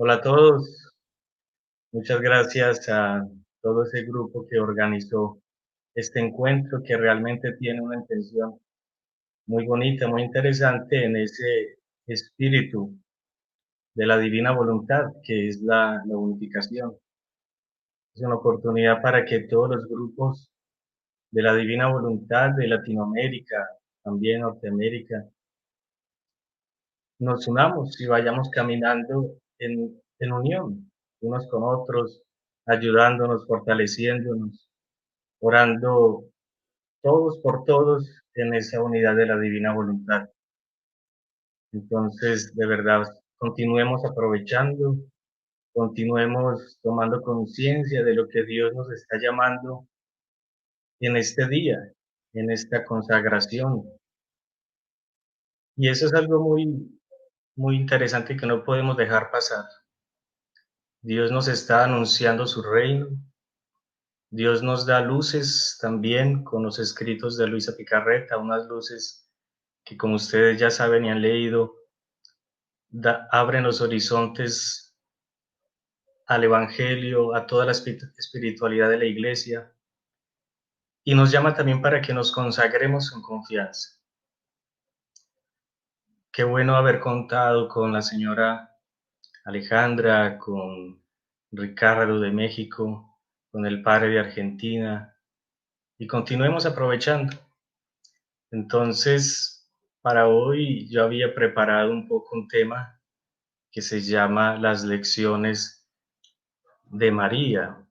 Hola a todos, muchas gracias a todo ese grupo que organizó este encuentro que realmente tiene una intención muy bonita, muy interesante en ese espíritu de la divina voluntad que es la unificación. Es una oportunidad para que todos los grupos de la divina voluntad de Latinoamérica, también Norteamérica, nos unamos y vayamos caminando en unión, unos con otros, ayudándonos, fortaleciéndonos, orando todos por todos en esa unidad de la divina voluntad. Entonces, de verdad, continuemos aprovechando, continuemos tomando conciencia de lo que Dios nos está llamando en este día, en esta consagración. Y eso es algo muy interesante que no podemos dejar pasar. Dios nos está anunciando su reino. Dios nos da luces también con los escritos de Luisa Picarreta, unas luces que, como ustedes ya saben y han leído, abren los horizontes al Evangelio, a toda la espiritualidad de la Iglesia, y nos llama también para que nos consagremos en confianza. Qué bueno haber contado con la señora Alejandra, con Ricardo de México, con el padre de Argentina, y continuemos aprovechando. Entonces, para hoy yo había preparado un poco un tema que se llama las lecciones de María.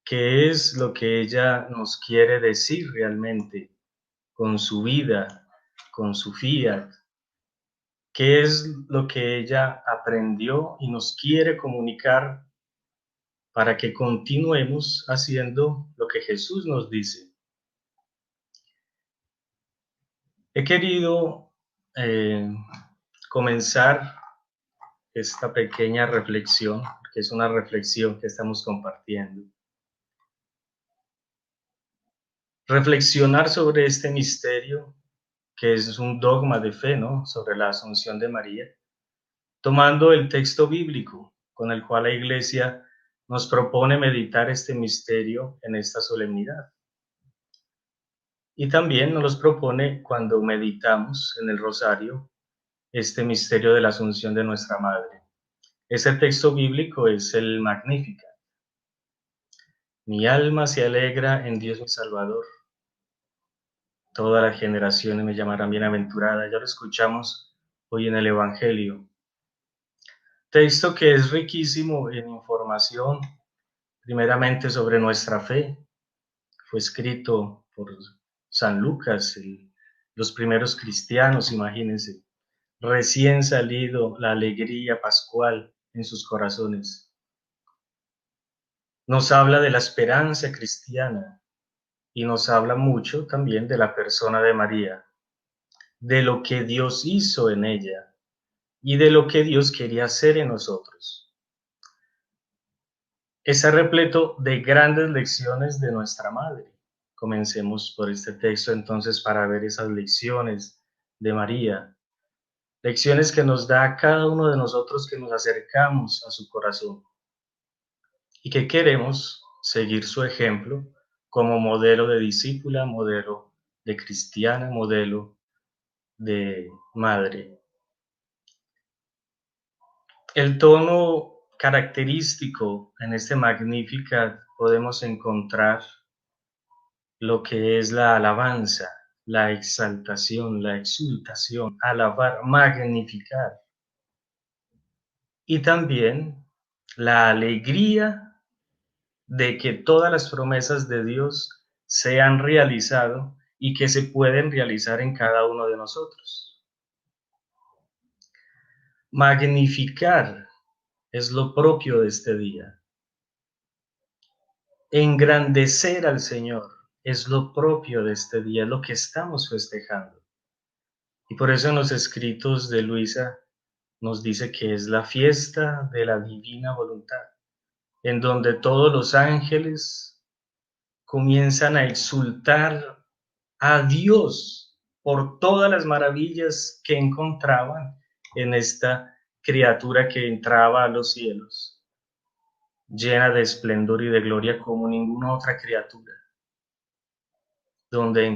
¿Qué es lo que ella nos quiere decir realmente con su vida, con su fiat? ¿Qué es lo que ella aprendió y nos quiere comunicar para que continuemos haciendo lo que Jesús nos dice? He querido eh, comenzar esta pequeña reflexión, que es una reflexión que estamos compartiendo. Reflexionar sobre este misterio, que es un dogma de fe, ¿no? Sobre la Asunción de María, tomando el texto bíblico con el cual la Iglesia nos propone meditar este misterio en esta solemnidad. Y también nos los propone cuando meditamos en el rosario este misterio de la Asunción de nuestra Madre. Ese texto bíblico es el Magnificat. Mi alma se alegra en Dios mi Salvador. Todas las generaciones me llamarán bienaventurada. Ya lo escuchamos hoy en el Evangelio. Texto que es riquísimo en información, primeramente sobre nuestra fe. Fue escrito por San Lucas, los primeros cristianos, imagínense, recién salido la alegría pascual en sus corazones. Nos habla de la esperanza cristiana y nos habla mucho también de la persona de María, de lo que Dios hizo en ella y de lo que Dios quería hacer en nosotros. Está repleto de grandes lecciones de nuestra Madre. Comencemos por este texto entonces para ver esas lecciones de María, lecciones que nos da a cada uno de nosotros que nos acercamos a su corazón y que queremos seguir su ejemplo como modelo de discípula, modelo de cristiana, modelo de madre. El tono característico en este Magnificat podemos encontrar lo que es la alabanza, la exaltación, la exultación, alabar, magnificar. Y también la alegría de que todas las promesas de Dios se han realizado y que se pueden realizar en cada uno de nosotros. Magnificar es lo propio de este día. Engrandecer al Señor, es lo propio de este día, es lo que estamos festejando. Y por eso en los escritos de Luisa nos dice que es la fiesta de la divina voluntad, en donde todos los ángeles comienzan a exultar a Dios por todas las maravillas que encontraban en esta criatura que entraba a los cielos, llena de esplendor y de gloria como ninguna otra criatura, donde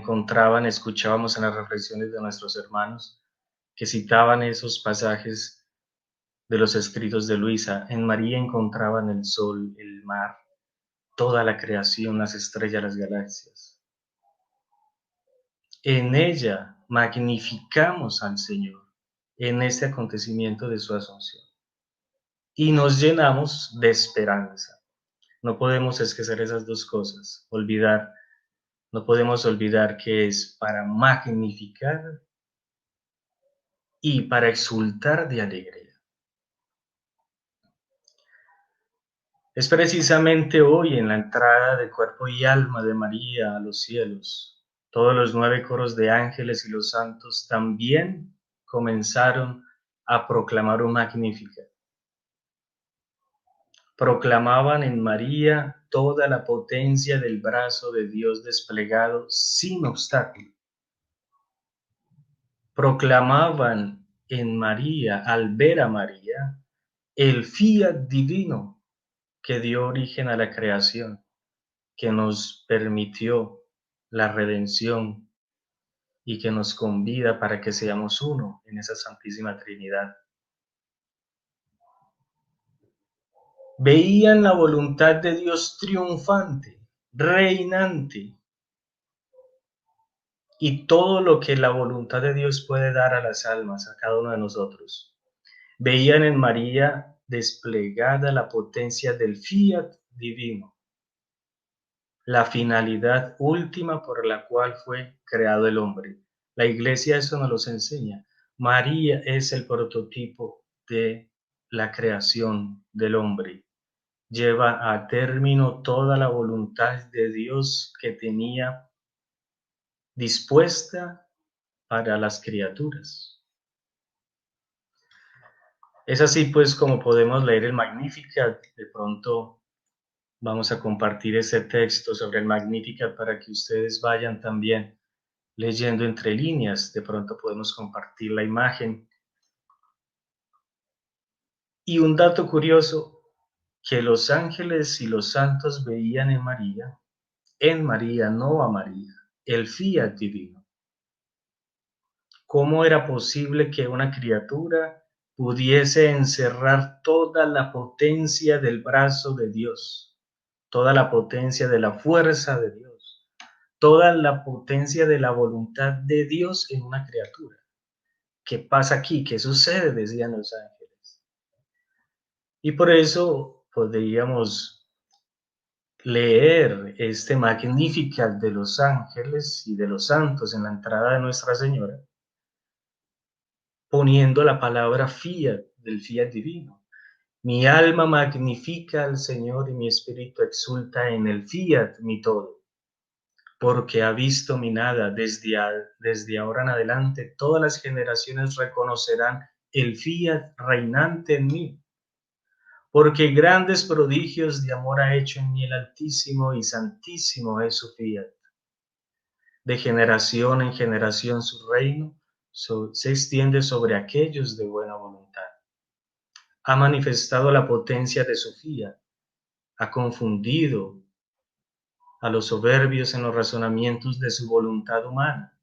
escuchábamos en las reflexiones de nuestros hermanos que citaban esos pasajes de los escritos de Luisa. En María encontraban el sol, el mar, toda la creación, las estrellas, las galaxias. En ella magnificamos al Señor en este acontecimiento de su asunción y nos llenamos de esperanza. No podemos esquecer esas dos cosas, no podemos olvidar que es para magnificar y para exultar de alegría. Es precisamente hoy, en la entrada de cuerpo y alma de María a los cielos, todos los 9 coros de ángeles y los santos también comenzaron a proclamar un Magnificat. Proclamaban en María toda la potencia del brazo de Dios desplegado sin obstáculo. Proclamaban en María, al ver a María, el fiat divino que dio origen a la creación, que nos permitió la redención y que nos convida para que seamos uno en esa Santísima Trinidad. Veían la voluntad de Dios triunfante, reinante, y todo lo que la voluntad de Dios puede dar a las almas, a cada uno de nosotros. Veían en María desplegada la potencia del fiat divino, la finalidad última por la cual fue creado el hombre. La Iglesia eso nos los enseña. María es el prototipo de la creación del hombre. Lleva a término toda la voluntad de Dios que tenía dispuesta para las criaturas. Es así pues como podemos leer el Magnificat. De pronto vamos a compartir ese texto sobre el Magnificat para que ustedes vayan también leyendo entre líneas. De pronto podemos compartir la imagen. Y un dato curioso, que los ángeles y los santos veían en María, no a María, el fiat divino. ¿Cómo era posible que una criatura pudiese encerrar toda la potencia del brazo de Dios, toda la potencia de la fuerza de Dios, toda la potencia de la voluntad de Dios en una criatura? ¿Qué pasa aquí? ¿Qué sucede? Decían los ángeles. Y por eso podríamos leer este Magnificat de los ángeles y de los santos en la entrada de Nuestra Señora, poniendo la palabra fiat, del fiat divino. Mi alma magnifica al Señor y mi espíritu exulta en el fiat, mi todo, porque ha visto mi nada. Desde ahora en adelante todas las generaciones reconocerán el fiat reinante en mí, porque grandes prodigios de amor ha hecho en mí el Altísimo, y santísimo es su fiat. De generación en generación su reino se extiende sobre aquellos de buena voluntad. Ha manifestado la potencia de su fiat, ha confundido a los soberbios en los razonamientos de su voluntad humana,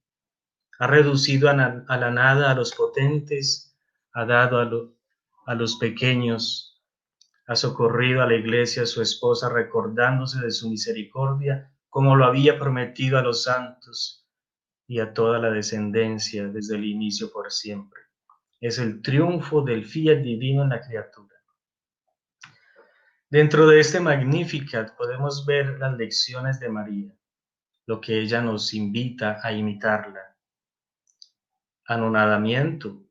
ha reducido a la nada a los potentes, ha dado a los pequeños, ha socorrido a la Iglesia, su esposa, recordándose de su misericordia, como lo había prometido a los santos y a toda la descendencia desde el inicio por siempre. Es el triunfo del fiat divino en la criatura. Dentro de este Magnificat podemos ver las lecciones de María, lo que ella nos invita a imitarla: anonadamiento,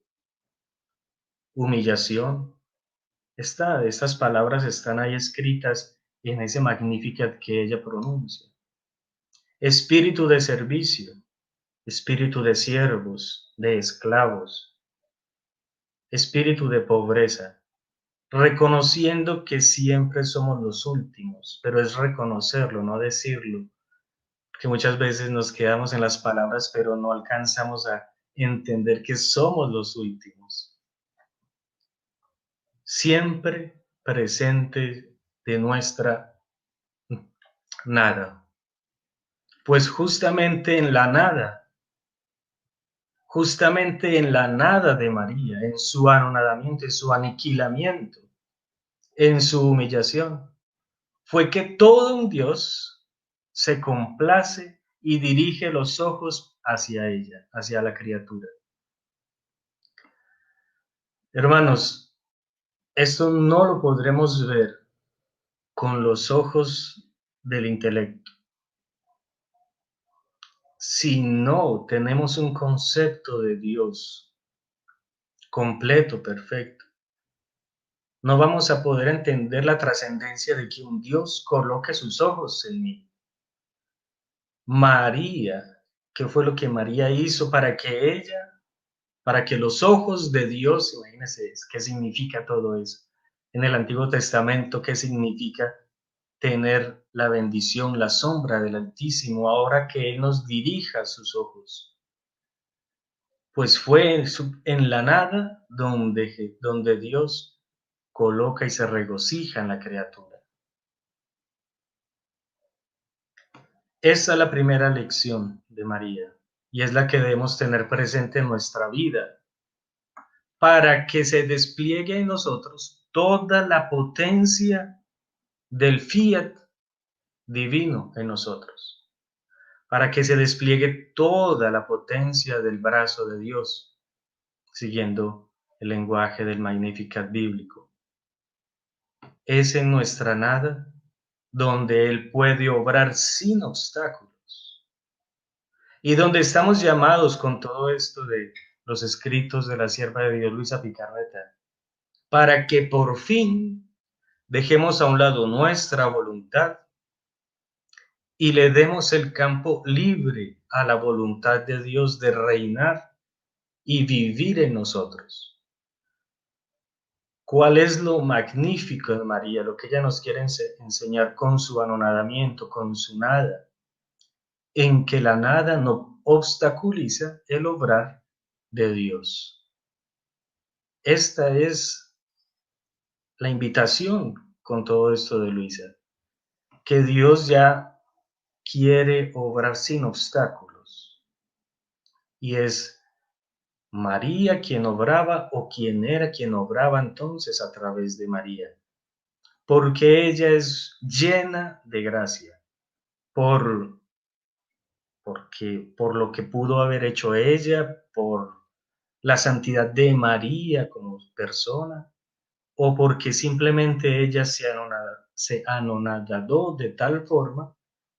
humillación. Estas palabras están ahí escritas en ese Magnificat que ella pronuncia. espíritu de servicio, espíritu de siervos, de esclavos, espíritu de pobreza, reconociendo que siempre somos los últimos, pero es reconocerlo, no decirlo, que muchas veces nos quedamos en las palabras, pero no alcanzamos a entender que somos los últimos. Siempre presente de nuestra nada. Pues justamente en la nada de María, en su anonadamiento, en su aniquilamiento, en su humillación, fue que todo un Dios se complace y dirige los ojos hacia ella, hacia la criatura. Hermanos, esto no lo podremos ver con los ojos del intelecto, si no tenemos un concepto de Dios completo, perfecto. No vamos a poder entender la trascendencia de que un Dios coloque sus ojos en mí. María, ¿qué fue lo que María hizo para que los ojos de Dios, imagínense, qué significa todo eso? En el Antiguo Testamento, ¿qué significa tener la bendición, la sombra del Altísimo, ahora que Él nos dirija sus ojos? Pues fue en la nada donde Dios coloca y se regocija en la criatura. Esa es la primera lección de María y es la que debemos tener presente en nuestra vida para que se despliegue en nosotros toda la potencia del fiat divino en nosotros, para que se despliegue toda la potencia del brazo de Dios, siguiendo el lenguaje del Magnificat bíblico. Es en nuestra nada donde Él puede obrar sin obstáculos y donde estamos llamados con todo esto de los escritos de la sierva de Dios Luisa Picarreta, para que por fin dejemos a un lado nuestra voluntad y le demos el campo libre a la voluntad de Dios de reinar y vivir en nosotros. ¿Cuál es lo magnífico de María? Lo que ella nos quiere enseñar con su anonadamiento, con su nada, en que la nada no obstaculiza el obrar de Dios. Esta es la invitación con todo esto de Luisa, que Dios ya quiere obrar sin obstáculos. Y es María quien obraba o quien era quien obraba entonces a través de María, porque ella es llena de gracia, por, por lo que pudo haber hecho ella, por la santidad de María como persona, o porque simplemente ella se anonadó de tal forma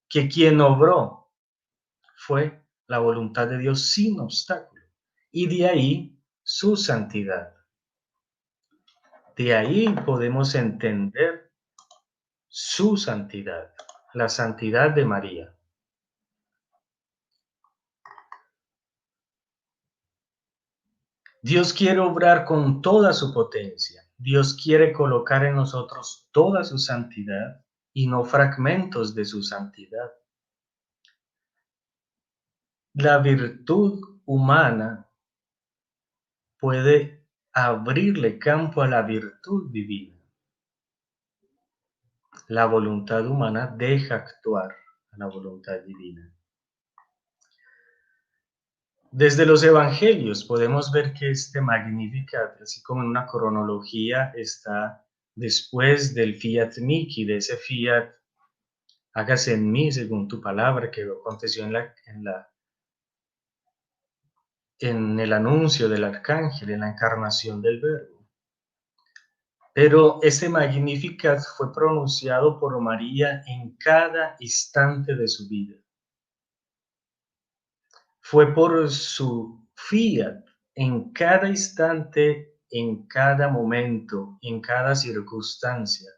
que quien obró fue la voluntad de Dios sin obstáculo. Y de ahí su santidad. De ahí podemos entender su santidad, la santidad de María. Dios quiere obrar con toda su potencia. Dios quiere colocar en nosotros toda su santidad y no fragmentos de su santidad. La virtud humana puede abrirle campo a la virtud divina. La voluntad humana deja actuar a la voluntad divina. Desde los evangelios podemos ver que este Magnificat, así como en una cronología, está después del Fiat Mihi, de ese Fiat, hágase en mí según tu palabra, que aconteció en el anuncio del arcángel, en la encarnación del Verbo. Pero ese Magnificat fue pronunciado por María en cada instante de su vida. Fue por su fiat en cada instante, en cada momento, en cada circunstancia,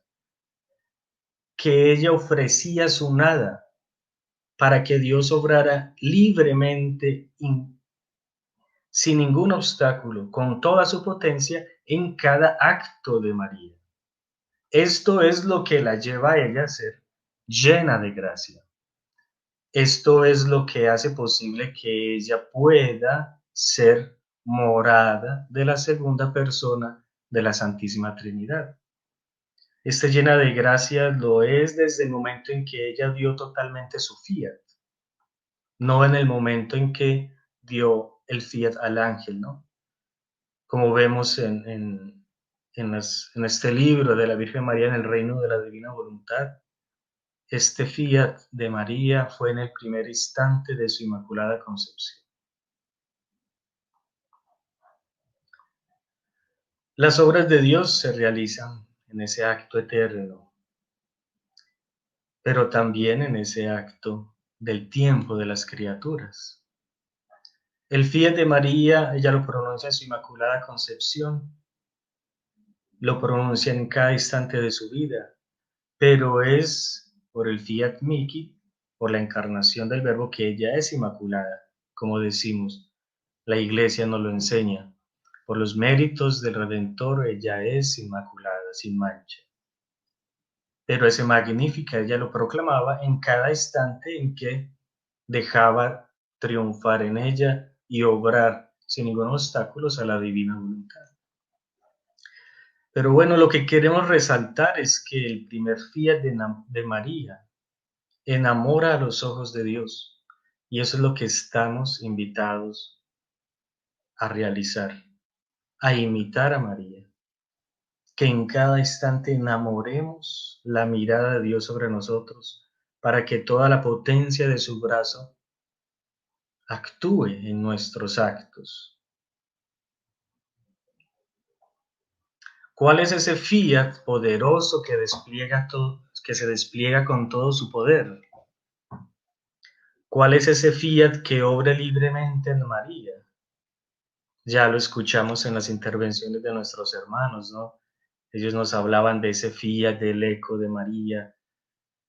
que ella ofrecía su nada para que Dios obrara libremente, sin ningún obstáculo, con toda su potencia en cada acto de María. Esto es lo que la lleva a ella a ser llena de gracia. Esto es lo que hace posible que ella pueda ser morada de la segunda persona de la Santísima Trinidad. Esta llena de gracia lo es desde el momento en que ella dio totalmente su fiat, no en el momento en que dio el fiat al ángel, ¿no? Como vemos en este libro de la Virgen María en el reino de la divina voluntad, este fiat de María fue en el primer instante de su inmaculada concepción. Las obras de Dios se realizan en ese acto eterno, pero también en ese acto del tiempo de las criaturas. El fiat de María, ella lo pronuncia en su inmaculada concepción, lo pronuncia en cada instante de su vida, pero es por el fiat mihi, por la encarnación del Verbo, que ella es inmaculada, como decimos, la Iglesia nos lo enseña. Por los méritos del Redentor, ella es inmaculada, sin mancha. Pero ese magnífica ella lo proclamaba en cada instante en que dejaba triunfar en ella y obrar sin ningún obstáculo a la divina voluntad. Pero bueno, lo que queremos resaltar es que el primer fiat de María enamora a los ojos de Dios, y eso es lo que estamos invitados a realizar, a imitar a María, que en cada instante enamoremos la mirada de Dios sobre nosotros, para que toda la potencia de su brazo actúe en nuestros actos. ¿Cuál es ese fiat poderoso que se despliega con todo su poder? ¿Cuál es ese fiat que obra libremente en María? Ya lo escuchamos en las intervenciones de nuestros hermanos, ¿no? Ellos nos hablaban de ese fiat del eco de María,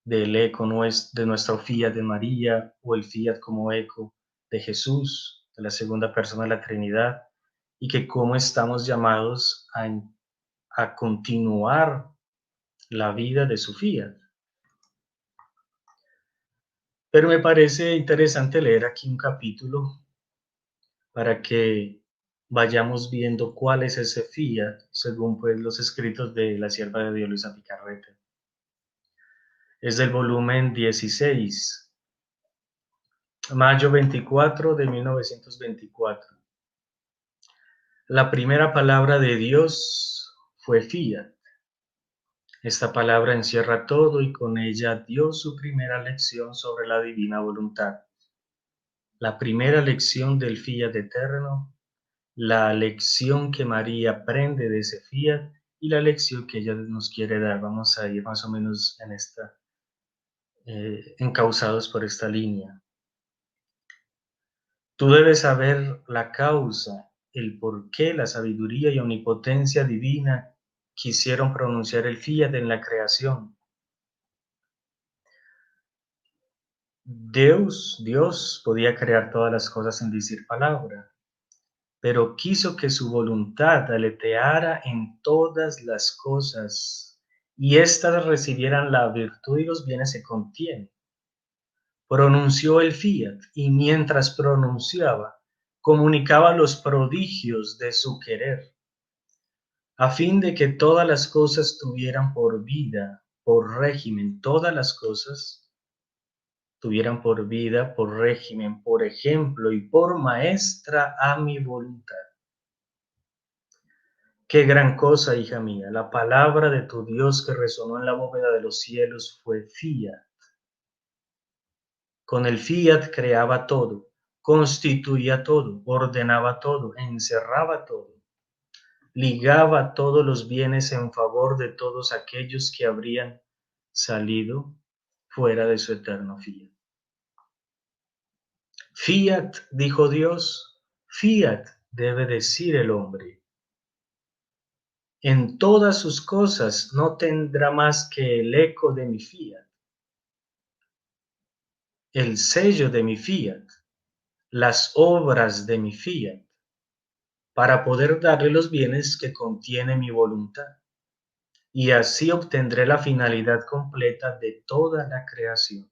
del eco de nuestro fiat de María, o el fiat como eco de Jesús, de la segunda persona de la Trinidad, y que cómo estamos llamados a continuar la vida de su fiat. Pero me parece interesante leer aquí un capítulo para que vayamos viendo cuál es ese fiat, según pues los escritos de la sierva de Dios Luisa Picarreta. Es del volumen 16, mayo 24 de 1924. La primera palabra de Dios fue fiat. Esta palabra encierra todo y con ella dio su primera lección sobre la divina voluntad. La primera lección del fiat eterno, la lección que María aprende de ese fiat y la lección que ella nos quiere dar. Vamos a ir más o menos en encausados por esta línea. Tú debes saber la causa, el por qué la sabiduría y omnipotencia divina quisieron pronunciar el fiat en la creación. Dios podía crear todas las cosas sin decir palabra, pero quiso que su voluntad aleteara en todas las cosas y éstas recibieran la virtud y los bienes que contienen. Pronunció el fiat y mientras pronunciaba, comunicaba los prodigios de su querer, a fin de que todas las cosas tuvieran por vida, por régimen, todas las cosas tuvieran por vida, por régimen, por ejemplo y por maestra a mi voluntad. Qué gran cosa, hija mía, la palabra de tu Dios que resonó en la bóveda de los cielos fue fiat. Con el fiat creaba todo, constituía todo, ordenaba todo, encerraba todo, ligaba todos los bienes en favor de todos aquellos que habrían salido fuera de su eterno fiat. Fiat, dijo Dios, fiat debe decir el hombre. En todas sus cosas no tendrá más que el eco de mi fiat. el sello de mi fiat, las obras de mi fiat, para poder darle los bienes que contiene mi voluntad, y así obtendré la finalidad completa de toda la creación,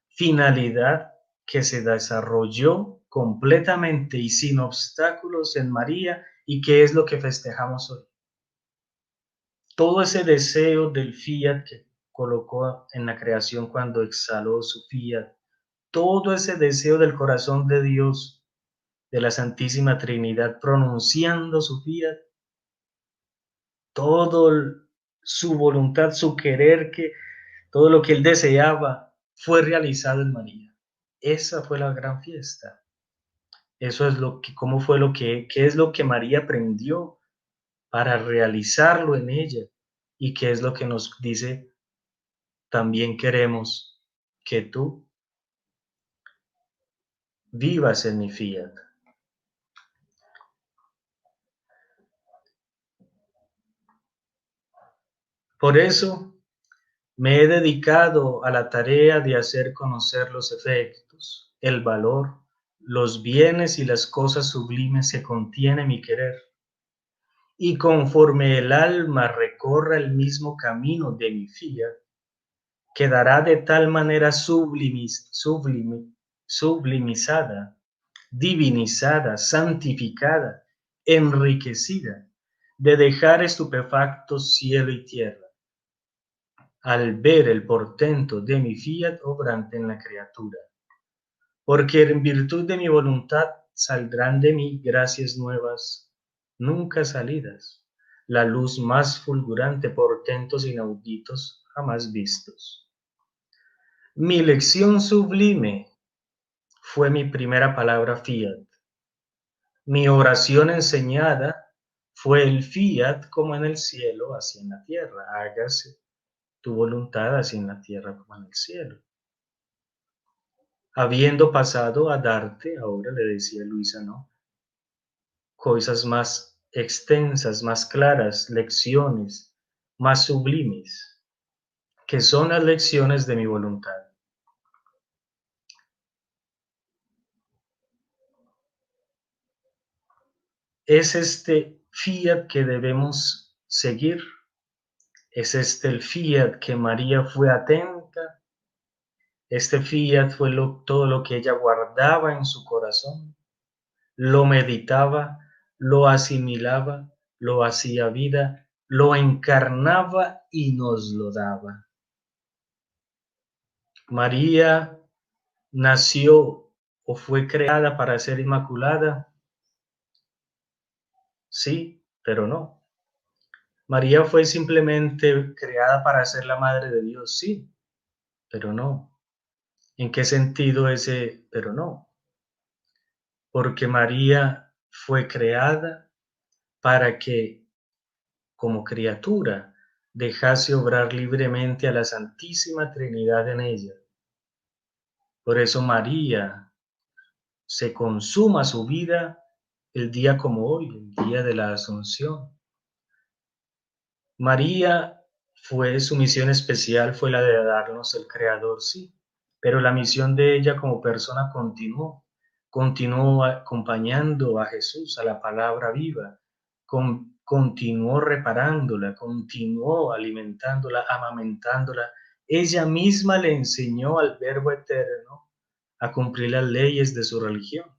finalidad que se desarrolló completamente y sin obstáculos en María y que es lo que festejamos hoy. Todo ese deseo del fiat que colocó en la creación cuando exhaló su fiat, todo ese deseo del corazón de Dios, de la Santísima Trinidad pronunciando su fiat, todo su voluntad, su querer, que todo lo que él deseaba fue realizado en María. Esa fue la gran fiesta. Eso es lo que, cómo fue lo que, qué es lo que María aprendió para realizarlo en ella y qué es lo que nos dice, también queremos que tú vivas en mi fiat. Por eso me he dedicado a la tarea de hacer conocer los efectos, el valor, los bienes y las cosas sublimes que contiene mi querer. Y conforme el alma recorra el mismo camino de mi fiat, quedará de tal manera sublimizada, divinizada, santificada, enriquecida, de dejar estupefactos cielo y tierra, al ver el portento de mi fiat obrante en la criatura. Porque en virtud de mi voluntad saldrán de mí gracias nuevas, nunca salidas, la luz más fulgurante, portentos inauditos jamás vistos. Mi lección sublime fue mi primera palabra fiat. Mi oración enseñada fue el fiat como en el cielo, así en la tierra. Hágase tu voluntad así en la tierra como en el cielo. Habiendo pasado a darte, ahora le decía Luisa, ¿no? Cosas más extensas, más claras, lecciones más sublimes, que son las lecciones de mi voluntad. Es este fiat que debemos seguir, es este el fiat que María fue atenta, este fiat fue todo lo que ella guardaba en su corazón, lo meditaba, lo asimilaba, lo hacía vida, lo encarnaba y nos lo daba. María nació o fue creada para ser inmaculada, sí, pero no. María fue simplemente creada para ser la madre de Dios, sí, pero no. ¿En qué sentido ese pero no? Porque María fue creada para que, como criatura, dejase obrar libremente a la Santísima Trinidad en ella. Por eso María se consuma su vida el día como hoy, el día de la Asunción. María su misión especial fue la de darnos el Creador, sí, pero la misión de ella como persona continuó acompañando a Jesús, a la palabra viva, continuó reparándola, continuó alimentándola, amamentándola. Ella misma le enseñó al Verbo Eterno a cumplir las leyes de su religión.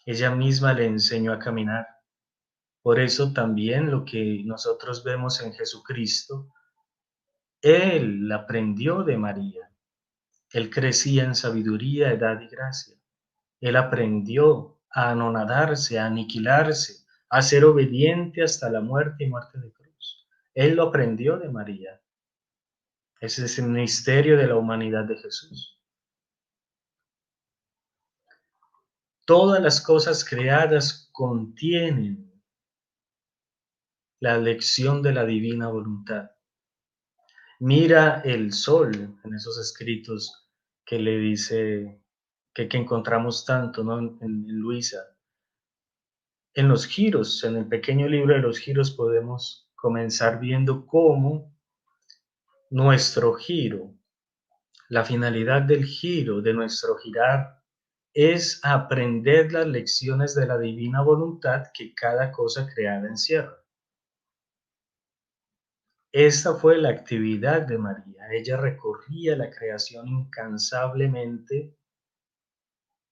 Ella misma le enseñó a caminar. Por eso también lo que nosotros vemos en Jesucristo, Él aprendió de María. Él crecía en sabiduría, edad y gracia. Él aprendió a anonadarse, a aniquilarse, a ser obediente hasta la muerte y muerte de cruz. Él lo aprendió de María. Ese es el misterio de la humanidad de Jesús. Todas las cosas creadas contienen la lección de la divina voluntad. Mira el sol en esos escritos que le dice que encontramos tanto, ¿no? En Luisa. En los giros, en el pequeño libro de los giros podemos comenzar viendo cómo nuestro giro La finalidad del giro, de nuestro girar, es aprender las lecciones de la divina voluntad que cada cosa creada encierra. Esta fue la actividad de María. Ella recorría la creación incansablemente,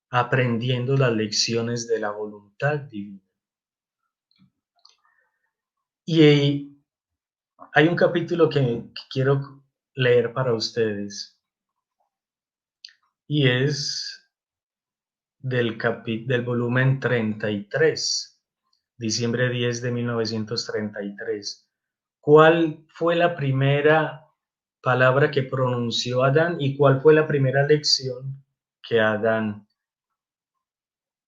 aprendiendo las lecciones de la voluntad divina. Y hay un capítulo que quiero leer para ustedes, y es del volumen 33, diciembre 10 de 1933. ¿Cuál fue la primera palabra que pronunció Adán y cuál fue la primera lección que Adán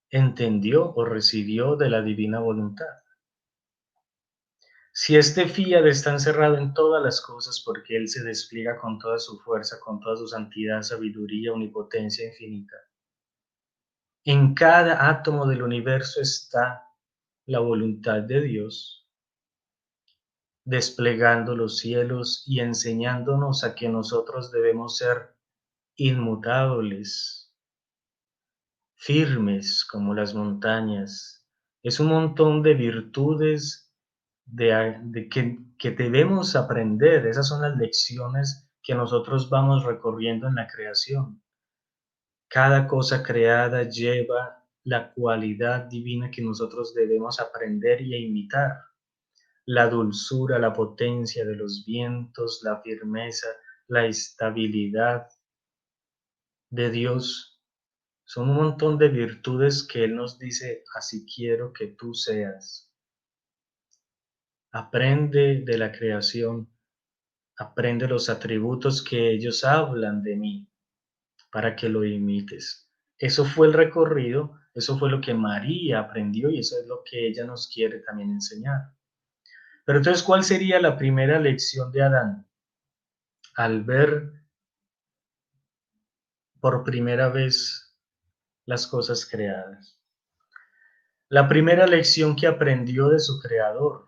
entendió o recibió de la divina voluntad? Si este fiat está encerrado en todas las cosas porque Él se despliega con toda su fuerza, con toda su santidad, sabiduría, omnipotencia infinita. En cada átomo del universo está la voluntad de Dios, desplegando los cielos y enseñándonos a que nosotros debemos ser inmutables, firmes como las montañas. Es un montón de virtudes que debemos aprender. Esas son las lecciones que nosotros vamos recorriendo en la creación. Cada cosa creada lleva la cualidad divina que nosotros debemos aprender y imitar. La dulzura, la potencia de los vientos, la firmeza, la estabilidad de Dios. Son un montón de virtudes que Él nos dice, así quiero que tú seas. Aprende de la creación, aprende los atributos que ellos hablan de mí para que lo imites. Eso fue el recorrido, eso fue lo que María aprendió y eso es lo que ella nos quiere también enseñar. Pero entonces, ¿cuál sería la primera lección de Adán al ver por primera vez las cosas creadas? La primera lección que aprendió de su creador,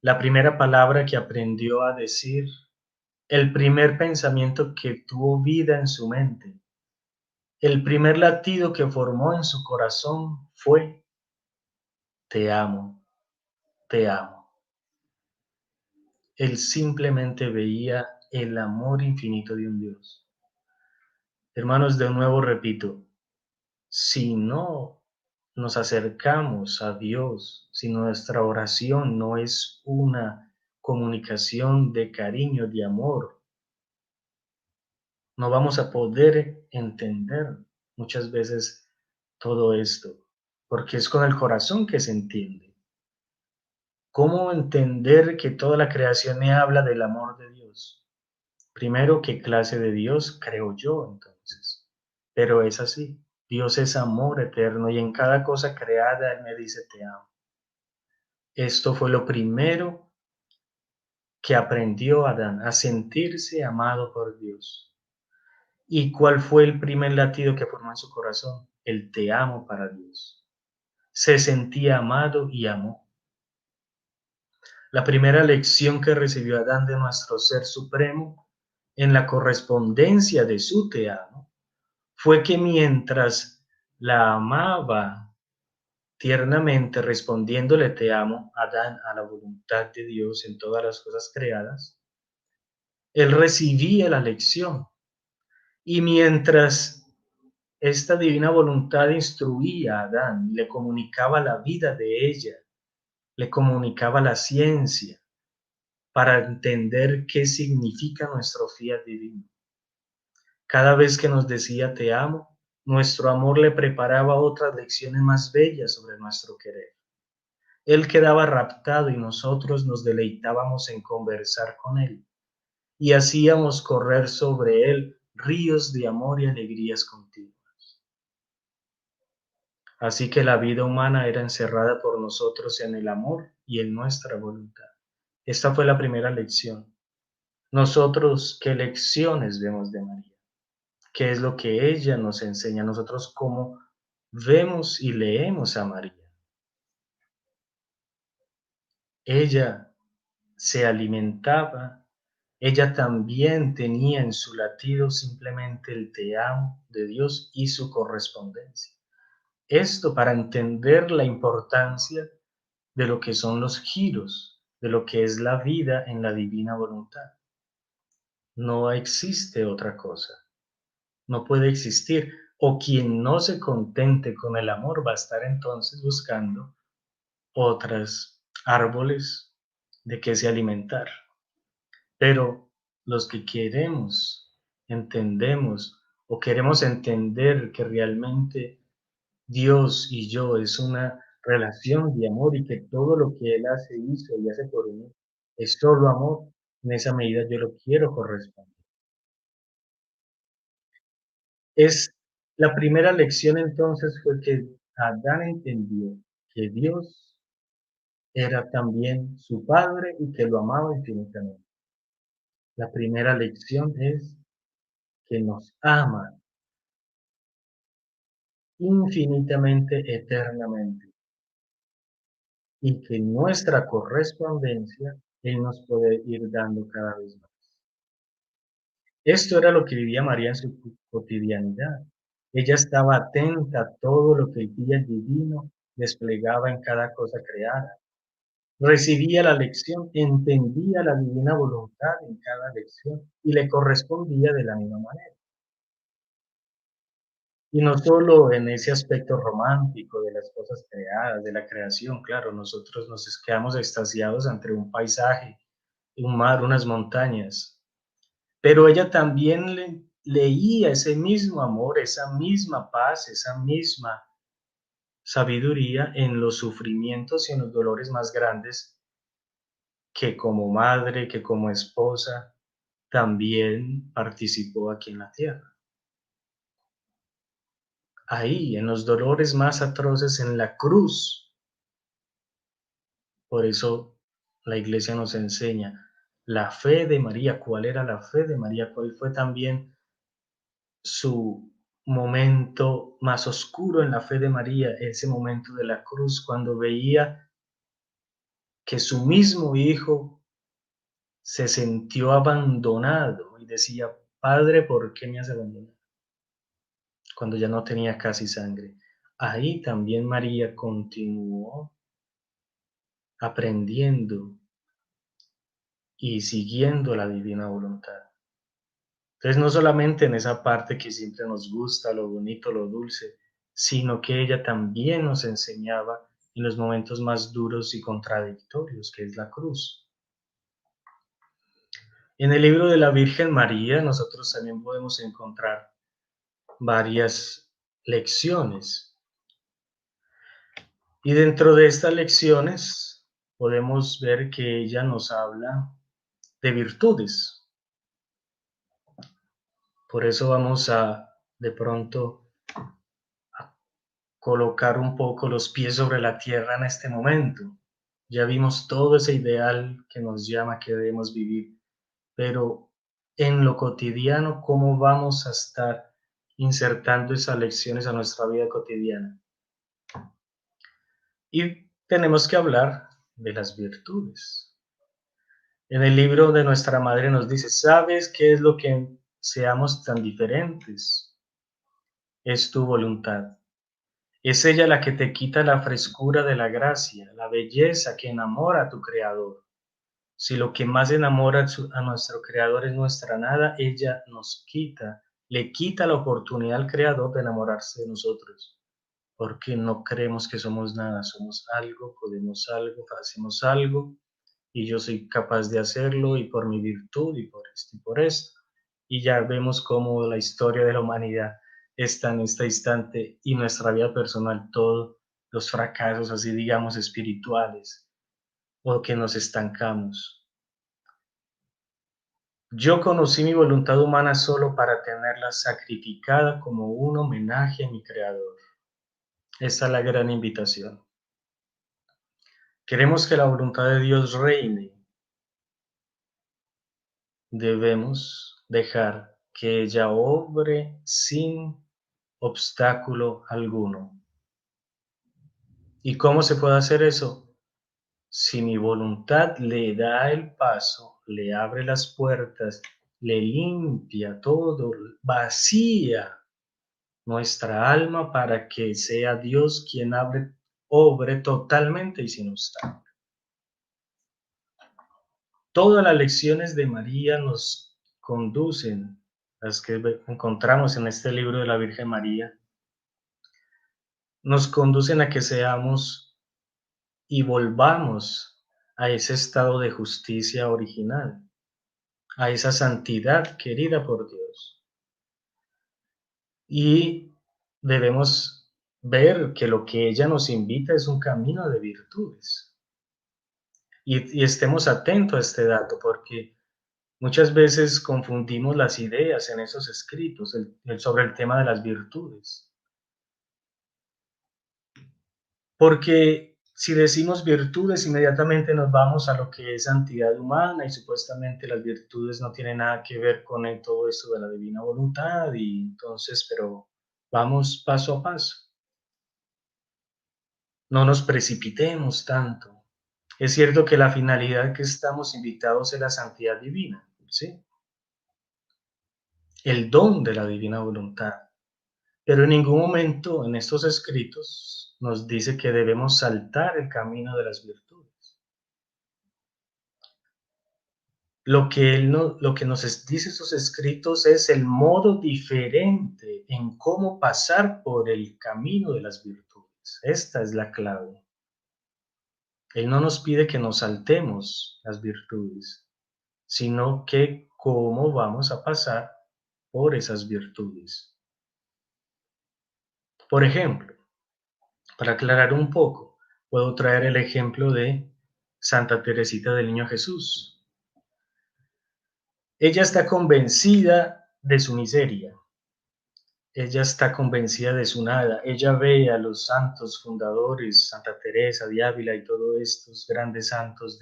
la primera palabra que aprendió a decir, el primer pensamiento que tuvo vida en su mente, el primer latido que formó en su corazón fue, te amo, te amo. Él simplemente veía el amor infinito de un Dios. Hermanos, de nuevo repito, si no nos acercamos a Dios, si nuestra oración no es una comunicación de cariño, de amor, no vamos a poder entender muchas veces todo esto, porque es con el corazón que se entiende. ¿Cómo entender que toda la creación me habla del amor de Dios? Primero, ¿qué clase de Dios creo yo entonces? Pero es así. Dios es amor eterno y en cada cosa creada Él me dice te amo. Esto fue lo primero que aprendió Adán, a sentirse amado por Dios. ¿Y cuál fue el primer latido que formó en su corazón? El te amo para Dios. Se sentía amado y amó. La primera lección que recibió Adán de nuestro Ser Supremo en la correspondencia de su te amo fue que mientras la amaba tiernamente respondiéndole te amo, Adán, a la voluntad de Dios en todas las cosas creadas, él recibía la lección. Y mientras esta divina voluntad instruía a Adán, le comunicaba la vida de ella, le comunicaba la ciencia para entender qué significa nuestro fiat divino. Cada vez que nos decía te amo, nuestro amor le preparaba otras lecciones más bellas sobre nuestro querer. Él quedaba raptado y nosotros nos deleitábamos en conversar con él y hacíamos correr sobre él ríos de amor y alegrías continuas. Así que la vida humana era encerrada por nosotros en el amor y en nuestra voluntad. Esta fue la primera lección. Nosotros, ¿qué lecciones vemos de María? ¿Qué es lo que ella nos enseña? Nosotros, ¿cómo vemos y leemos a María? Ella se alimentaba ella también tenía en su latido simplemente el te amo de Dios y su correspondencia. Esto para entender la importancia de lo que son los giros, de lo que es la vida en la divina voluntad. No existe otra cosa, no puede existir. O quien no se contente con el amor va a estar entonces buscando otros árboles de que se alimentar. Pero los que queremos, entendemos o queremos entender que realmente Dios y yo es una relación de amor y que todo lo que Él hace, hizo y hace por mí es solo amor, en esa medida yo lo quiero corresponder. Es la primera lección entonces fue que Adán entendió que Dios era también su Padre y que lo amaba infinitamente. La primera lección es que nos ama infinitamente, eternamente, y que nuestra correspondencia Él nos puede ir dando cada vez más. Esto era lo que vivía María en su cotidianidad. Ella estaba atenta a todo lo que el día divino desplegaba en cada cosa creada. Recibía la lección, entendía la divina voluntad en cada lección y le correspondía de la misma manera. Y no solo en ese aspecto romántico de las cosas creadas, de la creación, claro, nosotros nos quedamos extasiados ante un paisaje, un mar, unas montañas, pero ella también leía ese mismo amor, esa misma paz, esa misma sabiduría en los sufrimientos y en los dolores más grandes que como madre, que como esposa, también participó aquí en la tierra. Ahí, en los dolores más atroces, en la cruz. Por eso la iglesia nos enseña la fe de María, cuál era la fe de María, cuál fue también su momento más oscuro en la fe de María, ese momento de la cruz, cuando veía que su mismo hijo se sintió abandonado y decía, Padre, ¿por qué me has abandonado? Cuando ya no tenía casi sangre. Ahí también María continuó aprendiendo y siguiendo la divina voluntad. Entonces, no solamente en esa parte que siempre nos gusta, lo bonito, lo dulce, sino que ella también nos enseñaba en los momentos más duros y contradictorios, que es la cruz. En el libro de la Virgen María, nosotros también podemos encontrar varias lecciones. Y dentro de estas lecciones podemos ver que ella nos habla de virtudes. Por eso vamos a de pronto colocar un poco los pies sobre la tierra en este momento. Ya vimos todo ese ideal que nos llama que debemos vivir, pero en lo cotidiano, ¿cómo vamos a estar insertando esas lecciones a nuestra vida cotidiana? Y tenemos que hablar de las virtudes. En el libro de nuestra madre nos dice, ¿sabes qué es lo que seamos tan diferentes? Es tu voluntad. Es ella la que te quita la frescura de la gracia, la belleza que enamora a tu Creador. Si lo que más enamora a nuestro Creador es nuestra nada, ella nos quita, le quita la oportunidad al Creador de enamorarse de nosotros, porque no creemos que somos nada, somos algo, podemos algo, hacemos algo, y yo soy capaz de hacerlo, y por mi virtud, y por esto, y por esto. Y ya vemos cómo la historia de la humanidad está en este instante y nuestra vida personal, todos los fracasos, así digamos, espirituales, o que nos estancamos. Yo conocí mi voluntad humana solo para tenerla sacrificada como un homenaje a mi Creador. Esa es la gran invitación. Queremos que la voluntad de Dios reine. Debemos dejar que ella obre sin obstáculo alguno. ¿Y cómo se puede hacer eso? Si mi voluntad le da el paso le abre las puertas, le limpia todo, vacía nuestra alma para que sea Dios quien obre totalmente y sin obstáculo. Todas las lecciones de María nos conducen, las que encontramos en este libro de la Virgen María, nos conducen a que seamos y volvamos a ese estado de justicia original, a esa santidad querida por Dios. Y debemos ver que lo que ella nos invita es un camino de virtudes. Y estemos atentos a este dato, porque muchas veces confundimos las ideas en esos escritos sobre el tema de las virtudes. Porque si decimos virtudes, inmediatamente nos vamos a lo que es santidad humana y supuestamente las virtudes no tienen nada que ver con todo esto de la divina voluntad y entonces, pero vamos paso a paso. No nos precipitemos tanto. Es cierto que la finalidad que estamos invitados es la santidad divina, ¿sí? El don de la divina voluntad. Pero en ningún momento en estos escritos nos dice que debemos saltar el camino de las virtudes. Lo que nos dice esos escritos es el modo diferente en cómo pasar por el camino de las virtudes. Esta es la clave. Él no nos pide que nos saltemos las virtudes, sino que cómo vamos a pasar por esas virtudes. Por ejemplo, para aclarar un poco, puedo traer el ejemplo de Santa Teresita del Niño Jesús. Ella está convencida de su miseria, ella está convencida de su nada, ella ve a los santos fundadores, Santa Teresa de Ávila y todos estos grandes santos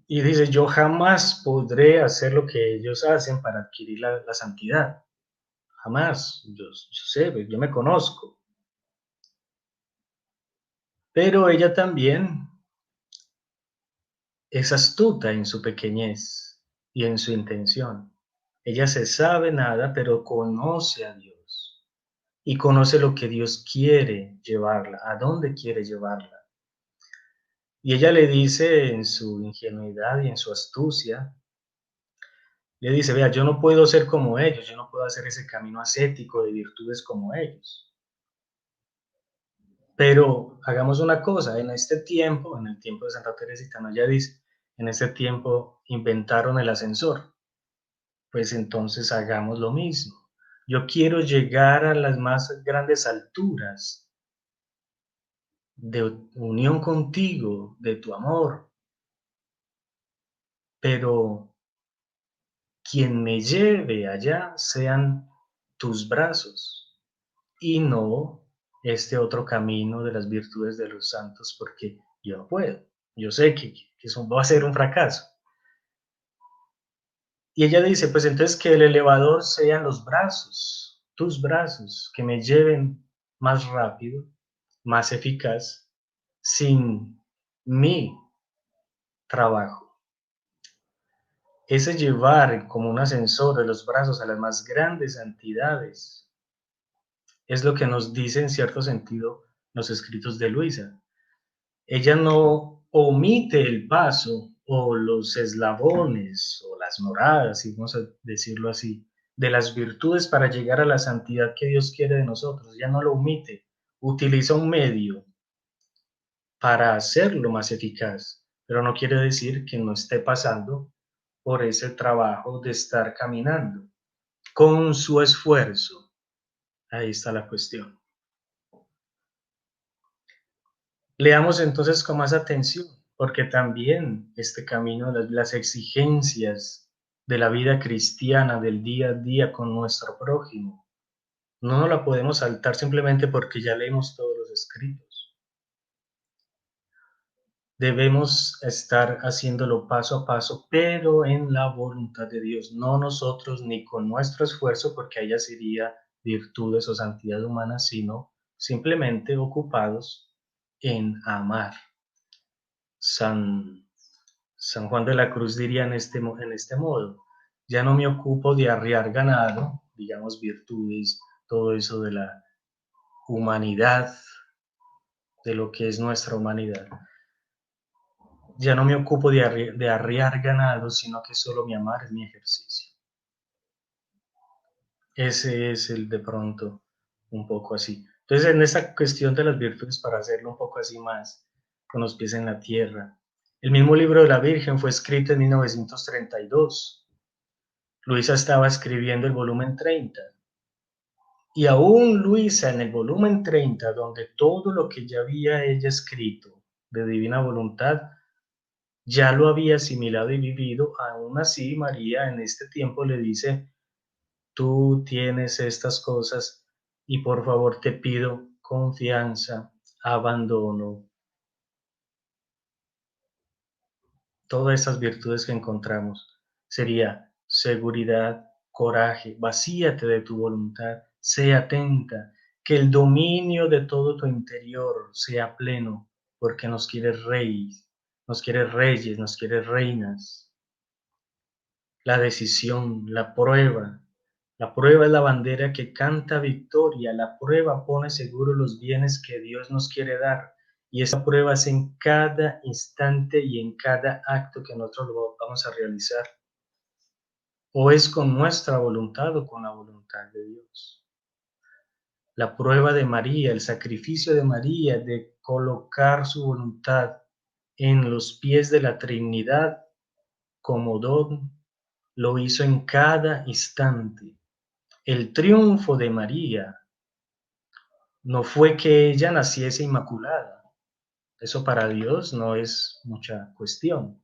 y dice, yo jamás podré hacer lo que ellos hacen para adquirir la santidad, jamás, yo sé, yo me conozco, pero ella también es astuta en su pequeñez y en su intención. Ella se sabe nada, pero conoce a Dios y conoce lo que Dios quiere llevarla, a dónde quiere llevarla. Y ella le dice en su ingenuidad y en su astucia, le dice, vea, yo no puedo ser como ellos, yo no puedo hacer ese camino ascético de virtudes como ellos. Pero hagamos una cosa, en este tiempo, en el tiempo de Santa Teresita, ¿no? Ella dice, en este tiempo inventaron el ascensor, pues entonces hagamos lo mismo. Yo quiero llegar a las más grandes alturas de unión contigo, de tu amor, pero quien me lleve allá sean tus brazos y no este otro camino de las virtudes de los santos, porque yo no puedo. Yo sé que eso va a ser un fracaso. Y ella dice, pues entonces que el elevador sean los brazos, tus brazos, que me lleven más rápido, más eficaz, sin mi trabajo. Ese llevar como un ascensor de los brazos a las más grandes santidades es lo que nos dice en cierto sentido los escritos de Luisa. Ella no omite el paso o los eslabones o las moradas, si vamos a decirlo así, de las virtudes para llegar a la santidad que Dios quiere de nosotros. Ella no lo omite, utiliza un medio para hacerlo más eficaz, pero no quiere decir que no esté pasando por ese trabajo de estar caminando con su esfuerzo. Ahí está la cuestión. Leamos entonces con más atención, porque también este camino, las exigencias de la vida cristiana, del día a día con nuestro prójimo, no nos la podemos saltar simplemente porque ya leemos todos los escritos. Debemos estar haciéndolo paso a paso, pero en la voluntad de Dios, no nosotros ni con nuestro esfuerzo, porque allá sería virtudes o santidad humana, sino simplemente ocupados en amar. San San Juan de la Cruz diría en este modo: ya no me ocupo de arriar ganado, digamos virtudes, todo eso de la humanidad, de lo que es nuestra humanidad. Ya no me ocupo de arriar ganado, sino que solo mi amar es mi ejercicio. Ese es el de pronto un poco así. Entonces, en esta cuestión de las virtudes, para hacerlo un poco así más, con los pies en la tierra, el mismo libro de la Virgen fue escrito en 1932. Luisa estaba escribiendo el volumen 30. Y aún Luisa, en el volumen 30, donde todo lo que ya había ella escrito de divina voluntad, ya lo había asimilado y vivido, aún así María en este tiempo le dice: tú tienes estas cosas y por favor te pido confianza, abandono, todas esas virtudes que encontramos. Sería seguridad, coraje, vacíate de tu voluntad, sé atenta, que el dominio de todo tu interior sea pleno, porque nos quieres reyes, nos quieres reinas. La decisión, la prueba. La prueba es la bandera que canta victoria. La prueba pone seguro los bienes que Dios nos quiere dar. Y esa prueba es en cada instante y en cada acto que nosotros lo vamos a realizar. O es con nuestra voluntad o con la voluntad de Dios. La prueba de María, el sacrificio de María de colocar su voluntad en los pies de la Trinidad como don, lo hizo en cada instante. El triunfo de María no fue que ella naciese inmaculada, eso para Dios no es mucha cuestión,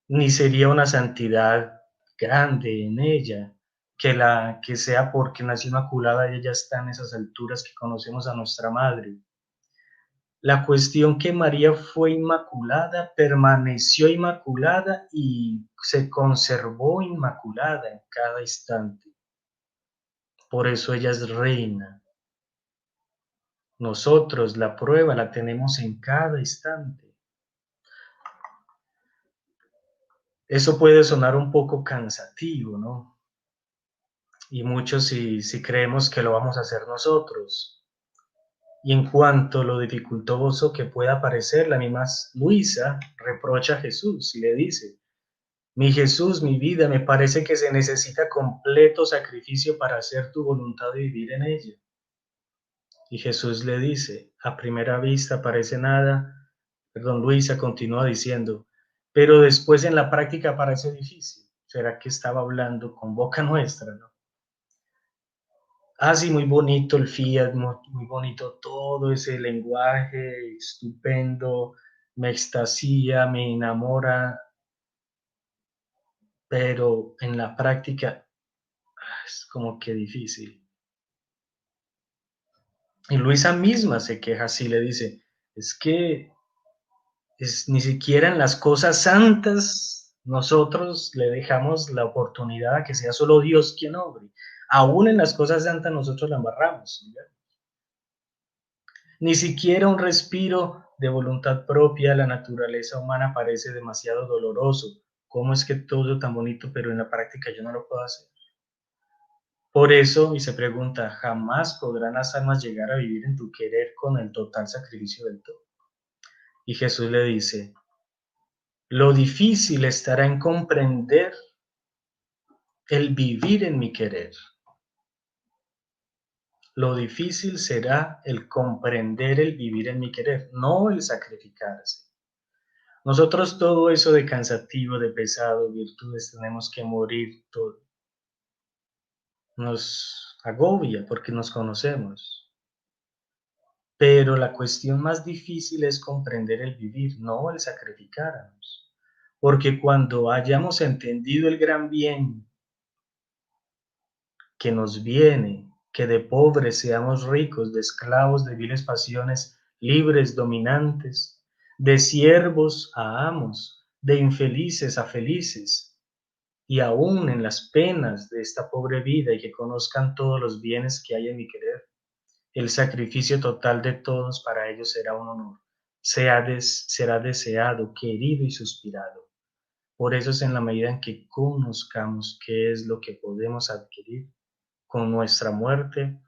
ni sería una santidad grande en ella, que sea porque nació inmaculada ella ya está en esas alturas que conocemos a nuestra madre. La cuestión que María fue inmaculada, permaneció inmaculada y se conservó inmaculada en cada instante. Por eso ella es reina. Nosotros la prueba la tenemos en cada instante. Eso puede sonar un poco cansativo, ¿no? Y muchos si creemos que lo vamos a hacer nosotros. Y en cuanto a lo dificultoso que pueda parecer, la misma Luisa reprocha a Jesús y le dice: mi Jesús, mi vida, me parece que se necesita completo sacrificio para hacer tu voluntad y vivir en ella. Y Jesús le dice: a primera vista parece nada, Luisa continúa diciendo, pero después en la práctica parece difícil. ¿Será que estaba hablando con boca nuestra, no? Ah, sí, muy bonito el Fiat, muy bonito todo ese lenguaje estupendo, me extasía, me enamora, pero en la práctica es como que difícil. Y Luisa misma se queja así, le dice: es que ni siquiera en las cosas santas nosotros le dejamos la oportunidad a que sea solo Dios quien obre. Aún en las cosas santas nosotros la embarramos, ¿ya? Ni siquiera un respiro de voluntad propia, la naturaleza humana parece demasiado doloroso. ¿Cómo es que todo tan bonito, pero en la práctica yo no lo puedo hacer? Por eso, y se pregunta, ¿jamás podrán las almas llegar a vivir en tu querer con el total sacrificio del todo? Y Jesús le dice: lo difícil estará en comprender el vivir en mi querer. Lo difícil será el comprender el vivir en mi querer, no el sacrificarse. Nosotros todo eso de cansativo, de pesado, virtudes, tenemos que morir todo. Nos agobia porque nos conocemos. Pero la cuestión más difícil es comprender el vivir, no el sacrificarnos. Porque cuando hayamos entendido el gran bien que nos viene, que de pobres seamos ricos, de esclavos de viles pasiones, libres, dominantes, de siervos a amos, de infelices a felices, y aún en las penas de esta pobre vida, y que conozcan todos los bienes que hay en mi querer. El sacrificio total de todos para ellos será un honor. será deseado, querido y suspirado. Por eso es en la medida en que conozcamos qué es lo que podemos adquirir con nuestra muerte,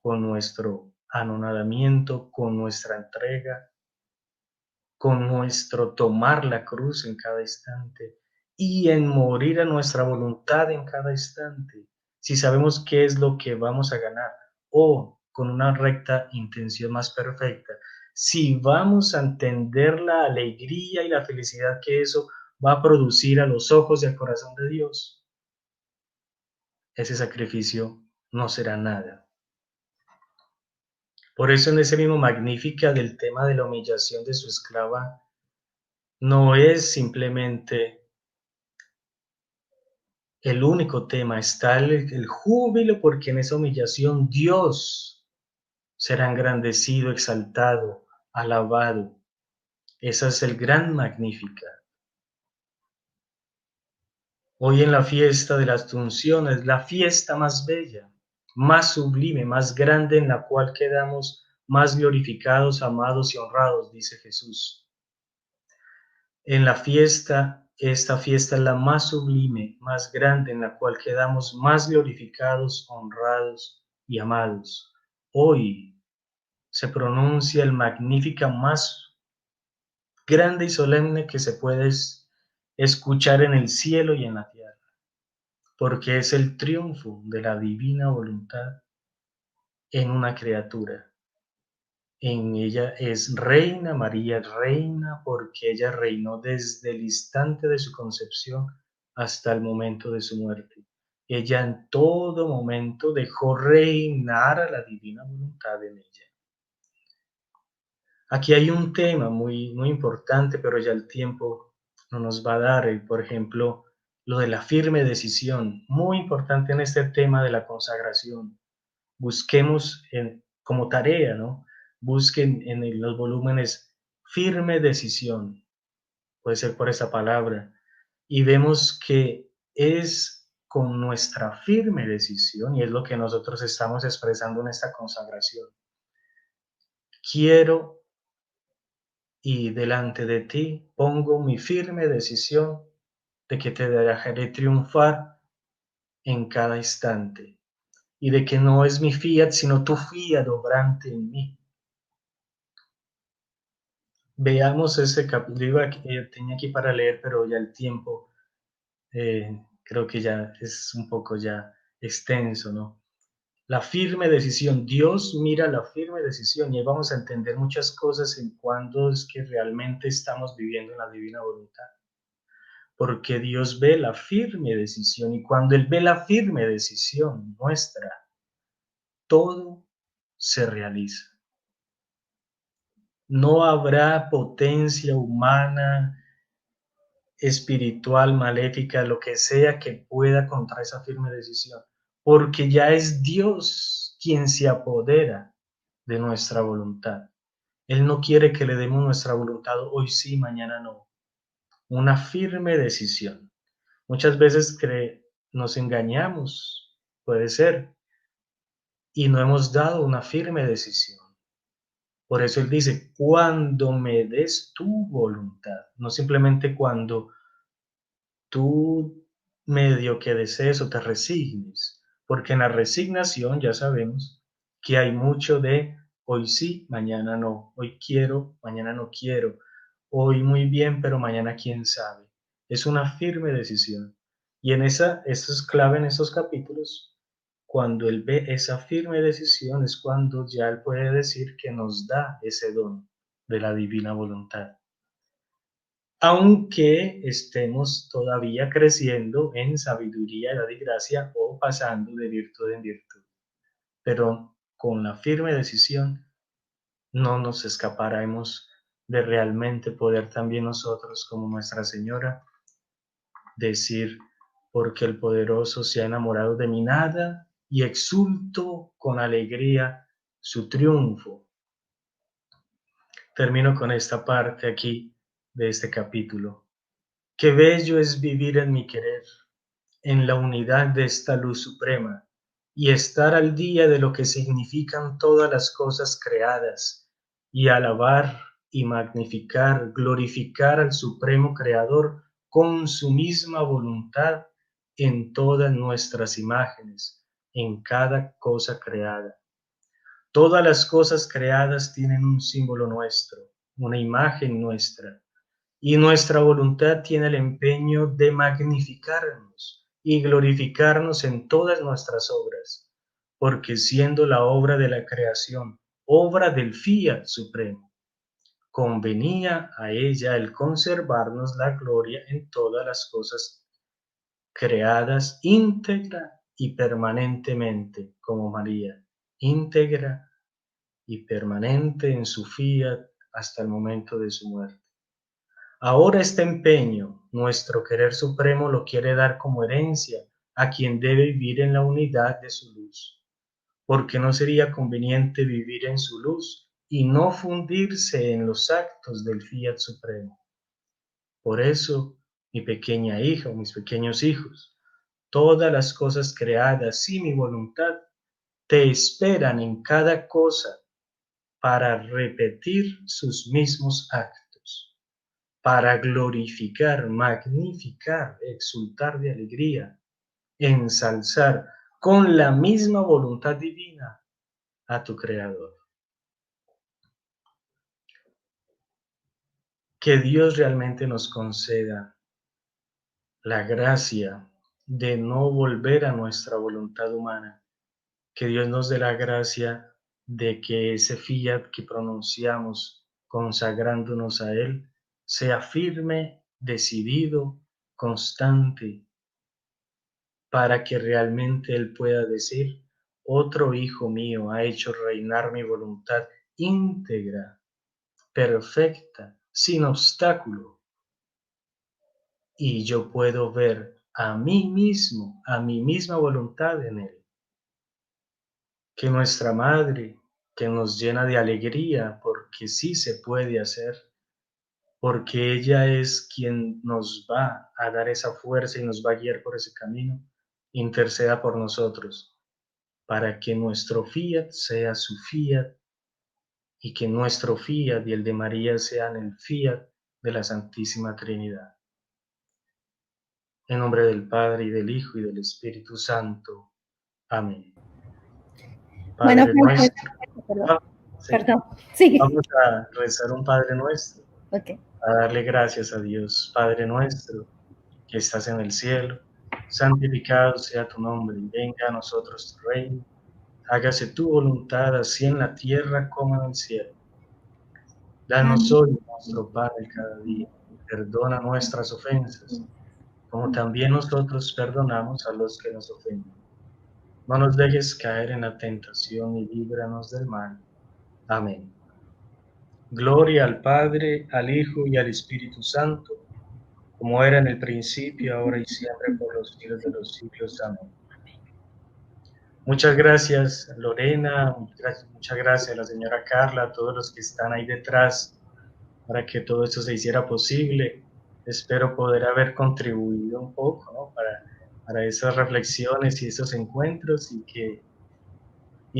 con nuestro anonadamiento, con nuestra entrega, con nuestro tomar la cruz en cada instante y en morir a nuestra voluntad en cada instante, si sabemos qué es lo que vamos a ganar o con una recta intención más perfecta, si vamos a entender la alegría y la felicidad que eso va a producir a los ojos y al corazón de Dios, ese sacrificio no será nada. Por eso en ese mismo Magnífica del tema de la humillación de su esclava, no es simplemente el único tema, está el júbilo porque en esa humillación Dios será engrandecido, exaltado, alabado. Ese es el gran Magnífica. Hoy en la fiesta de la Asunción es la fiesta más bella, más sublime, más grande, en la cual quedamos más glorificados, amados y honrados, dice Jesús. En la fiesta, esta fiesta es la más sublime, más grande, en la cual quedamos más glorificados, honrados y amados. Hoy se pronuncia el Magnífica más grande y solemne que se puede escuchar en el cielo y en la tierra, porque es el triunfo de la divina voluntad en una criatura. En ella es reina, María es reina porque ella reinó desde el instante de su concepción hasta el momento de su muerte. Ella en todo momento dejó reinar a la divina voluntad en ella. Aquí hay un tema muy importante, pero ya el tiempo no nos va a dar. Por ejemplo, lo de la firme decisión, muy importante en este tema de la consagración. Busquemos como tarea, ¿no? Busquen en los volúmenes firme decisión, puede ser por esa palabra, y vemos que es con nuestra firme decisión, y es lo que nosotros estamos expresando en esta consagración. Quiero y delante de ti pongo mi firme decisión de que te dejaré triunfar en cada instante y de que no es mi fiat, sino tu fiat obrante en mí. Veamos ese capítulo, tenía aquí para leer, pero ya el tiempo creo que ya es un poco ya extenso, ¿no? La firme decisión, Dios mira la firme decisión y ahí vamos a entender muchas cosas en cuándo es que realmente estamos viviendo en la divina voluntad. Porque Dios ve la firme decisión y cuando Él ve la firme decisión nuestra, todo se realiza. No habrá potencia humana, espiritual, maléfica, lo que sea que pueda contra esa firme decisión, porque ya es Dios quien se apodera de nuestra voluntad. Él no quiere que le demos nuestra voluntad hoy sí, mañana no. Una firme decisión. Muchas veces nos engañamos, puede ser, y no hemos dado una firme decisión. Por eso Él dice, cuando me des tu voluntad, no simplemente cuando tú medio que desees o te resignes, porque en la resignación ya sabemos que hay mucho de hoy sí, mañana no, hoy quiero, mañana no quiero, hoy muy bien, pero mañana quién sabe. Es una firme decisión. Y eso es clave en esos capítulos. Cuando Él ve esa firme decisión es cuando ya Él puede decir que nos da ese don de la divina voluntad aunque estemos todavía creciendo en sabiduría, edad y gracia o pasando de virtud en virtud. Pero con la firme decisión no nos escaparemos de realmente poder también nosotros, como Nuestra Señora, decir, porque el poderoso se ha enamorado de mi nada y exulto con alegría su triunfo. Termino con esta parte aquí de este capítulo. Qué bello es vivir en mi querer, en la unidad de esta luz suprema, y estar al día de lo que significan todas las cosas creadas, y alabar y magnificar, glorificar al Supremo Creador con su misma voluntad en todas nuestras imágenes, en cada cosa creada. Todas las cosas creadas tienen un símbolo nuestro, una imagen nuestra, y nuestra voluntad tiene el empeño de magnificarnos y glorificarnos en todas nuestras obras, porque siendo la obra de la creación, obra del Fiat Supremo, convenía a ella el conservarnos la gloria en todas las cosas creadas íntegra y permanentemente, como María, íntegra y permanente en su fiat hasta el momento de su muerte. Ahora este empeño, nuestro querer supremo lo quiere dar como herencia a quien debe vivir en la unidad de su luz, porque no sería conveniente vivir en su luz y no fundirse en los actos del fiat supremo. Por eso, mi pequeña hija o mis pequeños hijos, todas las cosas creadas y mi voluntad te esperan en cada cosa para repetir sus mismos actos, para glorificar, magnificar, exultar de alegría, ensalzar con la misma voluntad divina a tu Creador. Que Dios realmente nos conceda la gracia de no volver a nuestra voluntad humana, que Dios nos dé la gracia de que ese fiat que pronunciamos consagrándonos a Él sea firme, decidido, constante, para que realmente Él pueda decir, otro hijo mío ha hecho reinar mi voluntad íntegra, perfecta, sin obstáculo, y yo puedo ver a mí mismo, a mi misma voluntad en Él. Que nuestra Madre, que nos llena de alegría, porque sí se puede hacer, porque ella es quien nos va a dar esa fuerza y nos va a guiar por ese camino, interceda por nosotros, para que nuestro fiat sea su fiat y que nuestro fiat y el de María sean el fiat de la Santísima Trinidad. En nombre del Padre, y del Hijo, y del Espíritu Santo. Amén. Bueno, Padre nuestro. perdón, Sí, perdón, sigue. vamos a rezar un Padre nuestro, Ok. a darle gracias a Dios. Padre nuestro, que estás en el cielo, santificado sea tu nombre, y venga a nosotros tu reino. Hágase tu voluntad, así en la tierra como en el cielo. Danos Amén. hoy nuestro pan de cada día. Perdona nuestras ofensas, como también nosotros perdonamos a los que nos ofenden. No nos dejes caer en la tentación y líbranos del mal. Amén. Gloria al Padre, al Hijo y al Espíritu Santo, como era en el principio, ahora y siempre, por los siglos de los siglos. Amén. Muchas gracias, Lorena, muchas gracias a la señora Carla, a todos los que están ahí detrás para que todo esto se hiciera posible. Espero poder haber contribuido un poco, ¿no? Para esas reflexiones y esos encuentros y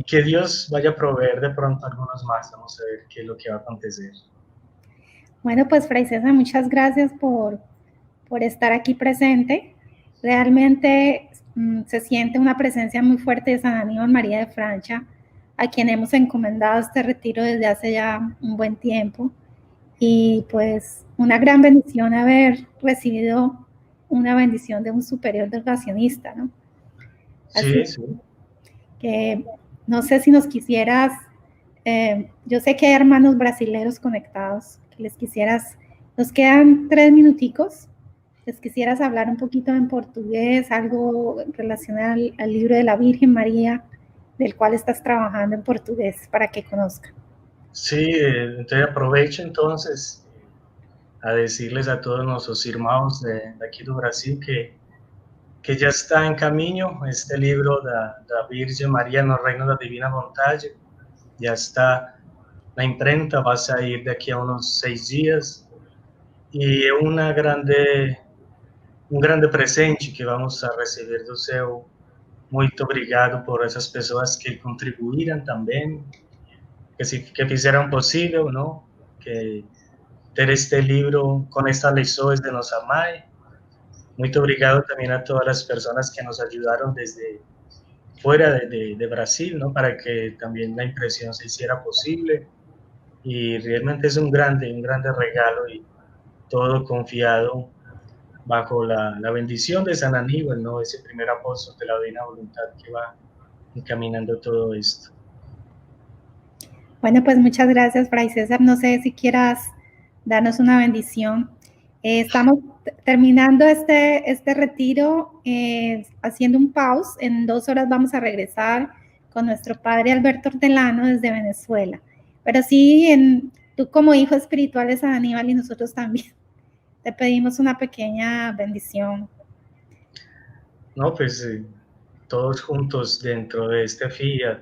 que Dios vaya a proveer de pronto algunos más. Vamos a ver qué es lo que va a acontecer. Bueno, pues Fray César, muchas gracias por estar aquí presente. Realmente se siente una presencia muy fuerte de San Aníbal María de Francia, a quien hemos encomendado este retiro desde hace ya un buen tiempo. Y pues una gran bendición haber recibido una bendición de un superior delgacionista, ¿no? Así Sí, sí. que no sé si nos quisieras, yo sé que hay hermanos brasileños conectados, que les quisieras, nos quedan 3 minuticos, les quisieras hablar un poquito en portugués, algo relacionado al libro de la Virgen María, del cual estás trabajando en portugués, para que conozcan. Sí, entonces aprovecho entonces a decirles a todos nuestros irmãos de aquí do Brasil que já está em caminho este livro da Virgem Maria no Reino da Divina Vontade, já está na imprenta, vai sair daqui a uns 6 dias e é um grande presente que vamos a receber do céu. Muito obrigado por essas pessoas que contribuíram também, que fizeram possível, não? que ter este livro com estas lições de nossa mãe. Muito obrigado também a todas as pessoas que nos ajudaram desde fuera de Brasil, ¿no? Para que también la impresión se hiciera posible. Y realmente es un grande regalo y todo confiado bajo la bendición de San Aníbal, ¿no? Ese primer apóstol de la divina voluntad que va encaminando todo esto. Bueno, pues muchas gracias, Fray César. No sé si quieras darnos una bendición. Estamos terminando este retiro, haciendo un pause. En 2 horas vamos a regresar con nuestro padre Alberto Hortelano desde Venezuela. Pero sí, tú como hijo espiritual de San Aníbal y nosotros también, te pedimos una pequeña bendición. No, pues todos juntos dentro de este fiat,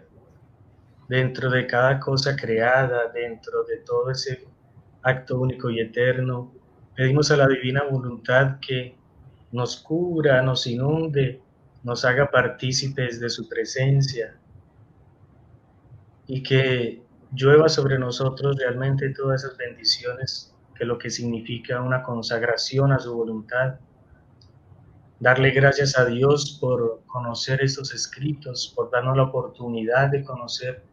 dentro de cada cosa creada, dentro de todo ese acto único y eterno, pedimos a la divina voluntad que nos cubra, nos inunde, nos haga partícipes de su presencia y que llueva sobre nosotros realmente todas esas bendiciones, que lo que significa una consagración a su voluntad. Darle gracias a Dios por conocer estos escritos, por darnos la oportunidad de conocer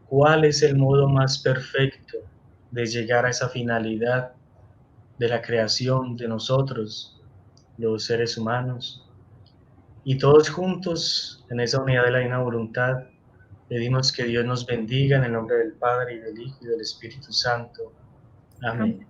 cuál es el modo más perfecto de llegar a esa finalidad de la creación de nosotros, los seres humanos. Y todos juntos, en esa unidad de la divina voluntad, pedimos que Dios nos bendiga en el nombre del Padre, y del Hijo, y del Espíritu Santo. Amén.